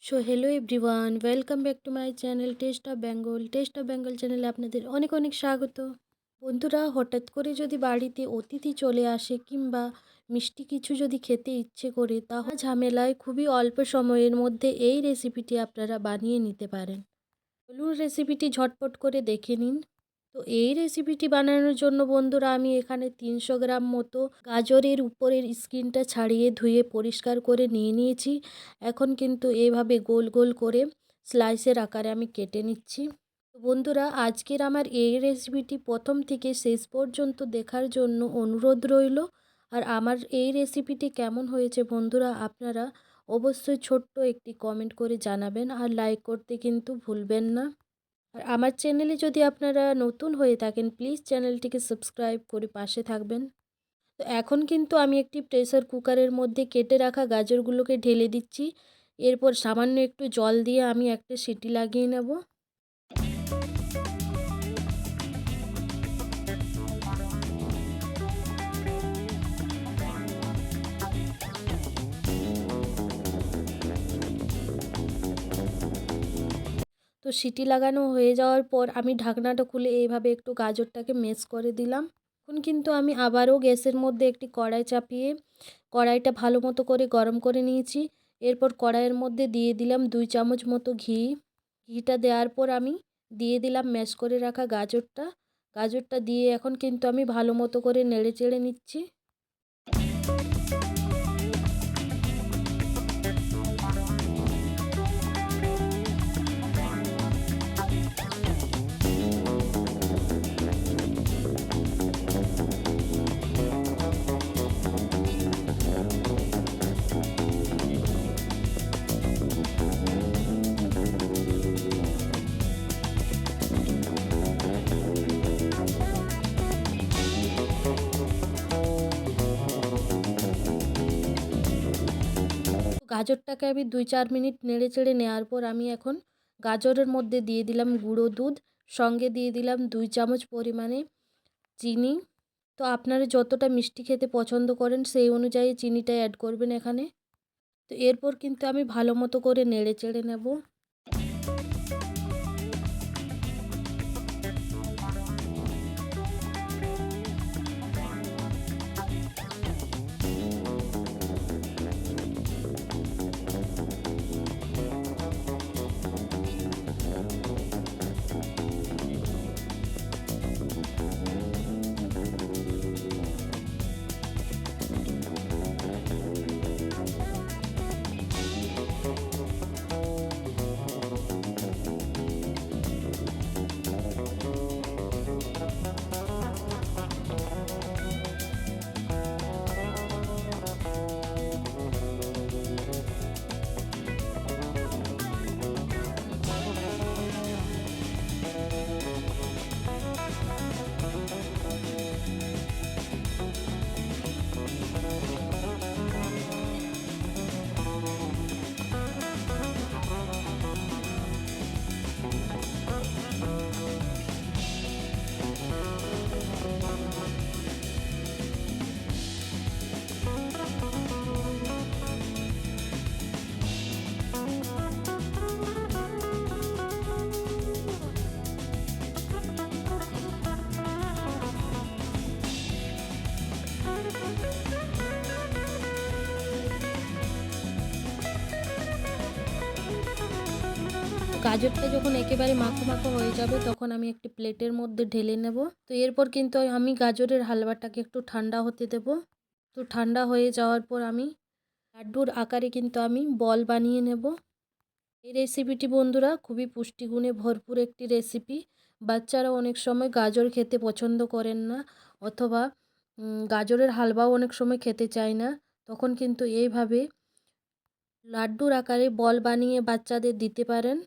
So hello everyone, welcome back to my channel test of Bengal চ্যানেলে আপনাদের অনেক অনেক স্বাগত। বন্ধুরা, হঠাৎ করে যদি বাড়িতে অতিথি চলে আসে কিংবা মিষ্টি কিছু যদি খেতে ইচ্ছে করে, তাহলে ঝামেলায় খুবই অল্প সময়ের মধ্যে এই রেসিপিটি আপনারা বানিয়ে নিতে পারেন। চলুন রেসিপিটি ঝটপট করে দেখে নিন। তো এই রেসিপিটি বানানোর জন্য বন্ধুরা, আমি এখানে 300 গ্রাম মতো গাজরের উপরের স্কিনটা ছাড়িয়ে ধুয়ে পরিষ্কার করে নিয়ে নিয়েছি। এখন কিন্তু এভাবে গোল গোল করে স্লাইসের আকারে আমি কেটে নিচ্ছি। তো বন্ধুরা, আজকের আমার এই রেসিপিটি প্রথম থেকে শেষ পর্যন্ত দেখার জন্য অনুরোধ রইল। আর আমার এই রেসিপিটি কেমন হয়েছে বন্ধুরা, আপনারা অবশ্যই ছোট্ট একটি কমেন্ট করে জানাবেন, আর লাইক করতে কিন্তু ভুলবেন না। আর আমার চ্যানেলে যদি আপনারা নতুন হয়ে থাকেন, প্লিজ চ্যানেলটিকে সাবস্ক্রাইব করে পাশে থাকবেন। তো এখন কিন্তু আমি একটি প্রেসার কুকারের মধ্যে কেটে রাখা গাজরগুলোকে ঢেলে দিচ্ছি। এরপর সামান্য একটু জল দিয়ে আমি একটা সিটি লাগিয়ে নেব। তো সিটি লাগানো হয়ে যাওয়ার পর আমি ঢাকনাটা খুলে এইভাবে একটু গাজরটাকে ম্যাশ করে দিলাম। এখন কিন্তু আমি আবারও গ্যাসের মধ্যে একটি কড়াই চাপিয়ে কড়াইটা ভালো মতো করে গরম করে নিয়েছি। এরপর কড়াইয়ের মধ্যে দিয়ে দিলাম 2 চামচ মতো ঘি। ঘিটা দেওয়ার পর আমি দিয়ে দিলাম ম্যাশ করে রাখা গাজরটা দিয়ে এখন কিন্তু আমি ভালো মতো করে নেড়ে চেড়ে নিচ্ছি। গাজরটাকে আমি 2-4 মিনিট নেড়ে চেড়ে নেওয়ার পর আমি এখন গাজরের মধ্যে দিয়ে দিলাম গুঁড়ো দুধ, সঙ্গে দিয়ে দিলাম 2 চামচ পরিমাণে চিনি। তো আপনারা যতটা মিষ্টি খেতে পছন্দ করেন সেই অনুযায়ী চিনিটা অ্যাড করবেন এখানে। তো এরপর কিন্তু আমি ভালো মতো করে নেড়ে চেড়ে নেব। গাজরটা যখন একেবারে মাখো মাখো হয়ে যাবে, তখন আমি একটি প্লেটের মধ্যে ঢেলে নেব। তো এরপর কিন্তু আমি গাজরের হালুয়াটাকে একটু ঠান্ডা হতে দেব। তো ঠান্ডা হয়ে যাওয়ার পর আমি লাড্ডুর আকারে কিন্তু আমি বল বানিয়ে নেব। এই রেসিপিটি বন্ধুরা খুবই পুষ্টিগুণে ভরপুর একটি রেসিপি। বাচ্চারা অনেক সময় গাজর খেতে পছন্দ করেন না, অথবা গাজরের হালুয়াও অনেক সময় খেতে চায় না। তখন কিন্তু এইভাবে লাড্ডুর আকারে বল বানিয়ে বাচ্চাদের দিতে পারেন।